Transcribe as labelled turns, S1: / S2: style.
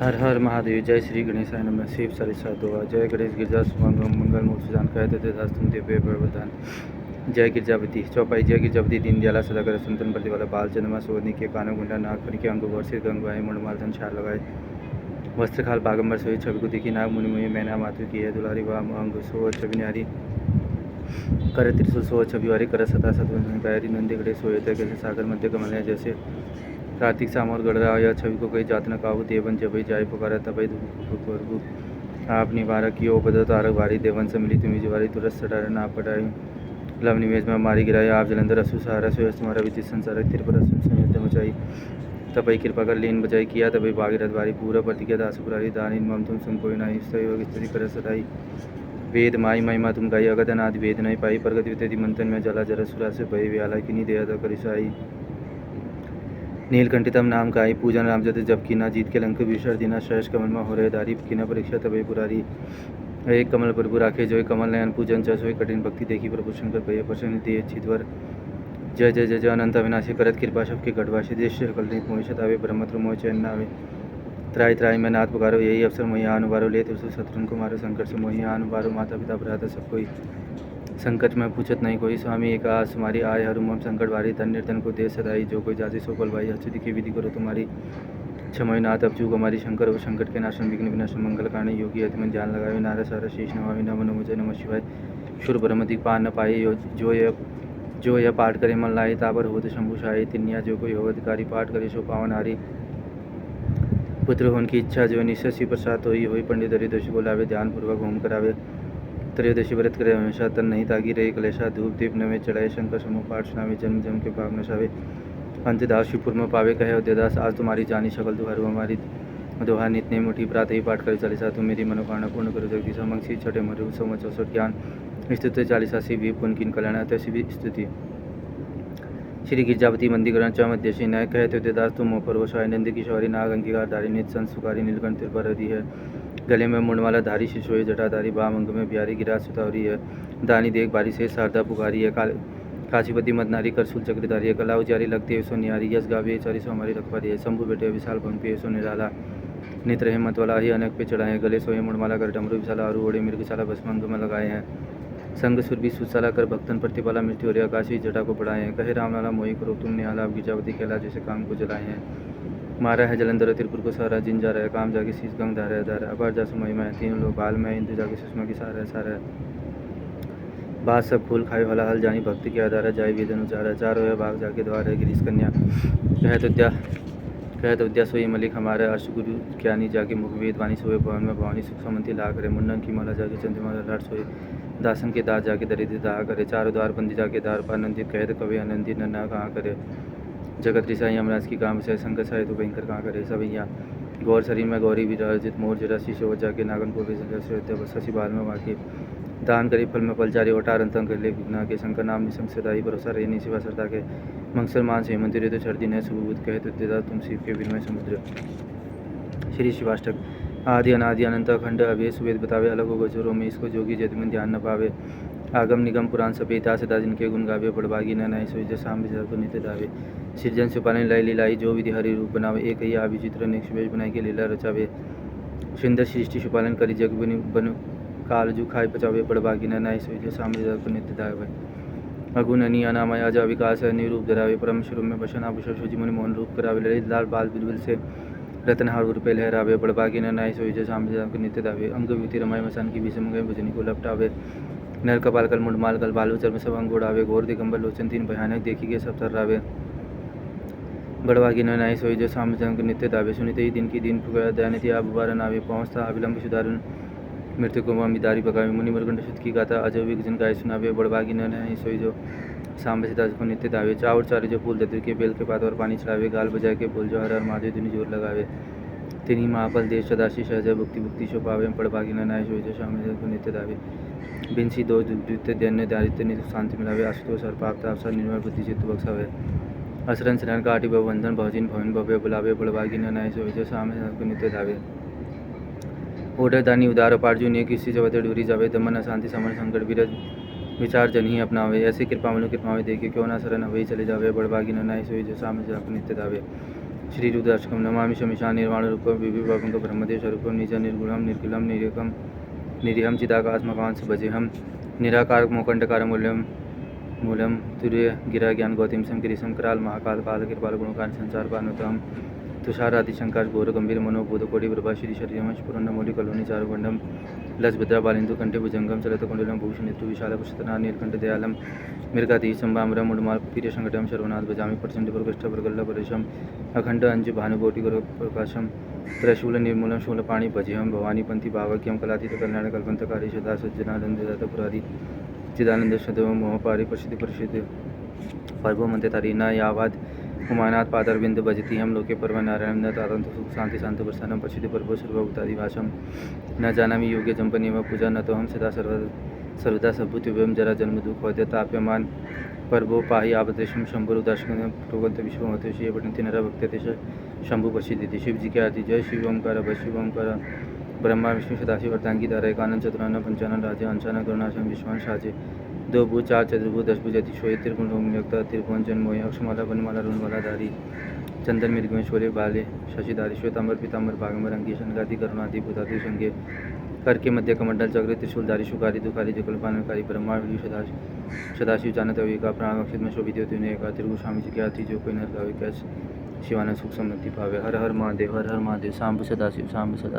S1: हर हर महादेव। जय श्री गणेशाय नमः। शिव चालीसा दोहा। जय गणेश गिरजा सुमंगम मंगल मूर्ति जान कहते थे दास्तुम दिव्य प्रवधान। जय गिरजापति चौपाई। जय गिरजापति दीन दयाला सदाकर संतन प्रतिवाला बाल चंद्रमा सोनी के कानों गुंडा नाग फण के अंग वर्ष सिर गंगवाए मुंडमार्दन छाल लगाए वस्त्र खाल बागंबर सोई छवि को दिखी नाग मुनि मुहि मैना मातु की है दुलारी वाम अंग सो छवि न्यारी कर त्रिशूल सो छवि वारी कर सता सतवंशी नंदी गढ़े सोए थे कैसे सागर मध्य कमल है जैसे कार्तिक सामोर गढ़ रहा या छवि को कई जात न काहू देवन जब जाय पुकारा तबई प्रभु आप निवारा की ओ बद तारक भारी देवन से मिली तुम्हें जवारी तुरस सटार ना पटाई लव निवेश में मारी गिराया आप जलंधर असु सहारा सोयस तुम्हारा विचित संसारक तिर पर संयुक्त मचाई तबई कृपा कर लीन बचाई किया तबई भागीरथ भारी पूरा प्रतिज्ञा दासुपुरारी दानी मम तुम सुन कोई नहीं स्थिति कर सदाई वेद माई महिमा तुम गाई अगधन आदि वेद नहीं पाई प्रगति वितति मंथन में जला जरा सुरा से भय व्याला की नहीं दया करिसाई नीलकंठितम नाम का आई पूजन राम जत जब की ना जीत के लंक विसर दिना शेष कमल में हो रहे दारी की ना परीक्षा तबे पुरारी एक कमल प्रभु राखे जो कमल नयन पूजन चोई कठिन भक्ति देखी प्रभु शंकर भय प्रसन्न दिए चितवर जय जय जय जय अनंत अविनाशी करत कृपा शब के गढ़वासी देश कल मोहित आवे ब्रह्मत्र मोह चैन नावे त्राई त्राई में नाथ पुकारो यही अवसर मोहिया अनुबारो ले तुलसी शत्रुन को मारो संकट से मोहिया अनुबारो माता पिता भ्राता सब कोई संकट में पूछत नहीं कोई स्वामी एक आस तुम्हारी आय हरु मम संकट वारी धन निर्धन को दे सदाई जो कोई जाति सो भाई अच्युति की विधि करो तुम्हारी क्षमय नाथ अब चूक हमारी शंकर हो संकट के नाशन विघ्न विनाशन मंगल कारण योगी अतिमन ध्यान लगावे नारा सारा शेष नमामि नमो नमो जय नमः शिवाय शुर ब्रह्मदिक पान न पाए जो यह पाठ करे मन लाए ताबर होत शंभु शाही तिन्या जो कोई हो अधिकारी पाठ करे सो पावन हारी पुत्र होने की इच्छा जो निश्चय प्रसाद होई पंडित हरिदोष बोलावे ध्यान पूर्वक होम करावे त्रयोदशी व्रत करे हमेशा तन नहीं तागी रहे कलेशा धूप दीप नवे चढ़ाए शंकर समूह पाठ सुनावे जन्म जन्म के पाप नशावे अंत दास शिवपुर में पावे कहे उद्यदास आज तुम्हारी जानी शकल दुहारू हमारी दोहा नित्य मुठी प्रात ही पाठ कर चालीसा तुम मेरी मनोकामना पूर्ण करो जगदीश मंगसी छठे मरु सोम 64 ज्ञान स्तुति चालीसा सी भी पुन किन कल्याण तैसी भी स्तुति श्री गिरजापति मंदिकरण च मध्यशी न्याय कहते उद्यदास तुम मोह परवशाय नंद किशोरी नाग अंगिकार धारी नित संसुकारी नीलकंठ त्रिपरधि है गले में मुंडमाला धारी शिशोई जटाधारी बाम अंग में बिहारी गिरा सुतावरी है दानी देख बारी से शारदा पुकारी है काशीपति मदनारी कर सूल चक्रधारी है कला उचारी लगती है सो निहारी यश गावी चारी सो हमारी रखवारी है शंभु बेटे विशाल पंक्ति है सो निराला नित रहे मत वाला ही अनेक पे चढ़ाए हैं गले सोए मुंडमाला कर डमरू विशाला और ओढ़े मृगशाला भस्म अंग में लगाए हैं संग सुरभि सुशाला कर भक्तन प्रतिपाला मृत्यु और आकाशी जटा को बढ़ाए हैं कहे रामलाला मोही करो तुम निहाला गिरजावती कहला जैसे काम को जलाए हैं मारा है जलंधर त्रिपुर को सारा जिन जा रहा है काम जाके शीश गंग धारा है धारा अपार जासु महिमा है तीनों लोग बाल में इंदु जाके सुषमा की सारा है सारा है बात सब फूल खाए वाला हल जानी भक्ति की आधार है जाय वेदन उचारा चारों है भाग जाके द्वार है गिरीश कन्या कहत उद्या सोई मलिक हमारा अर्श गुरु ज्ञानी जाके मुख वेद वाणी सोए भवन में भवानी सुख समंती ला करे मुंडन की माला जाके चंद्रमा लाट सोए दासन के दास जाके दरिद्र दाह करे चारों द्वार बंदी जाके द्वार पर आनंदित कहत कवि आनंदित न कहाँ करे जगत ऋषाई यमराज की काम से संकट साय तो भयंकर कहाँ करे सवैया गौर शरीर में गौरी विराजित मोर जरा शीशो जाके नागन को शशि बाल में वाकी दान करी फल में पलचारी ओटार अंतंग कर ले विघ्ना के शंकर नाम निशंक सदाई भरोसा रही शिवा सरता के मंगसर मान से मंदिर तो छर्दी न सुबुद कहते देदा तुम शिव के विनमय समुद्र श्री शिवाष्टक आदि अनादि अनंत अखंड अभय सुवेद बतावे अलग हो गजोरों में इसको जोगी जतमन ध्यान न पावे आगम निगम पुराण सपेता सदा जिनके गुण गावे बड़भागी न नाई सोई शाम को नित्य दावे सृजन से पालन लाई लीलाई जो विधि हरि रूप बनावे एक ही विचित्र अनेक सुवेश बनाई के लीला रचावे सुंदर सृष्टि सुपालन करी जग बन काल जु खाए पचावे बड़भागी न नाई सोई शाम को नित्य दावे अगुण अनी अनामय अजा विकास निरूप धरावे परम स्वरूप में बसन आभूषण शुचि मुनि मोहन रूप करावे ललित लाल बाल बिलबिल से रतनहार रुपये लहरावे बड़भागी न नाई सोई शाम को नित्य दावे अंग विति रमाय मसान की विषम गए भजनी को लपटावे नर कपाल कल मुंडमाल कल बालू चर्म सब अंग उड़ावे घोर दिगंबर लोचन तीन भयानक देखी के सब थर्रावे बड़भागी न नाई सोई जो शाम को नित्य दावे सुनित ही दिन की दिन पुकारा दयानिधि आबुबार नावे पहुँचता अविलंब सुधारण मृत्यु को मिदारी पकावे मुनि मृगंड शुद्ध की गाथा अजय विजन गाय सुनावे बड़भागी न नाई सोई जो शाम सीता को नित्य दावे चावड़ चारे जो फूल दतिर के बेल के पात और पानी चढ़ावे गाल बजाय के बोल जो हर महादेव दिन जोर लगावे तिन्ही महाफल देश सदाशी सहजय भुक्ति भुक्ति शो पावे बड़भागी न नाई सोई जो शाम को नित्य दावे बिंसी दो द्वितीय दैन्य दारिद्र्य नित्य शांति मिलावे आशुतोष हर पाप ताप निर्मल बुद्धि चित्त बक्सावे असरन शरण काटी बंधन भवजिन भवन भव्य बुलावे बड़भागी न नाई सोई जो शाम को नित्य दावे ओडर दानी उदार अपार्जुन एक किसी जगह डूरी जावे दमन अशांति समन संकट विरज विचार जन ही अपनावे ऐसी कृपा मनु कृपा में देखे क्यों ना शरण वही चले जावे बड़भागी न नाई सोई जो शाम को नित्य दावे श्री रुद्राष्टकम नमामि शमिशान निर्वाण रूपम विभिपापं ब्रह्मदेव स्वरूपम निज निर्गुणम निर्किलम निरेकम निरीहम चिदाकाशमकांश भजेहम निराकार मोकंडकार मूलम तुर्य गिरा ज्ञान गौतम सम गिरीशम कराल महाकाल काल कृपाल गुणकान संसार पानुतम तुषार आदिशंकर घोर गंभीर मनोबोध कोटि प्रभा श्री शरीरम स्फुरन्न मौलि कलोनि चारुगंडम लस भद्रा बालिंदु कंठे भुजंगम चलत कुंडलम भूषण नेत्र विशाल पुष्टना नीलकंठ दयालम मृगाधीश संबामरम मुडमाल पीर संकटम सर्वनाथ भजामि प्रचंड प्रकृष्ट प्रगल्ल परेशम अखंड अंजु भानुकोटि प्रकाशम त्रिशूल निर्मूलम शूलपाणि भजेहम भवानी पंथी भावक्यम कलातीत कल्याण कल्पंतकारी सदा सज्जनानंद दाता पुरारी चिदानंद सदव मोहपारी प्रसिद्ध प्रसिद्ध पर्व मंत्र तारीना यावाद उमानाथ पादारविंद भजती हम लोके पर्व नारायण न तातंत सुख शांति शांत प्रसन्नम प्रसिद्ध पर्व सर्वभूतादिवासम न जानामि योग्य जंपनेव पूजा न तो हम सदा सर्वदा सभूतिव्यम जरा जन्म दुख वद्य ताप्यमान पर्वो पाहि आपदेशम शंभु दर्शन प्रोगंत विश्वमतोषी पठंति नर भक्त्यतेश शंभु प्रसिद्धि शिव जी की आरती जय शिव ओंकार भय शिव ओंकार ब्रह्मा विष्णु सदाशिव अर्धांगी दारय कानन चतुरानन पंचानन राजे अंशान करुणाशम विश्वान साजे दो भू चार चतुर्भुज दस भुज अतिशोय त्रिपुण रोमयुक्त त्रिभुवन जन्मोय अक्षमाला वनमाला रुणमाला धारी चंदन मृगमेश्वरी बाले शशिधारी श्वेतांबर पीतांबर बागंबर अंगी शनगादि करुणादि भूतादि संगे कर के मध्य कमंडल चक्र त्रिशूलधारी शुकारी दुखारी जकल्पानकारी ब्रह्मा विष्णु सदाशिव जानत अविका प्राण अक्षित में शोभित होती उन्हें एका त्रिभु स्वामी जी की आरती जो कोई नर गावे कैस शिवानंद सुख समृद्धि पावे हर हर महादेव शांभ सदाशिव शांभ सदा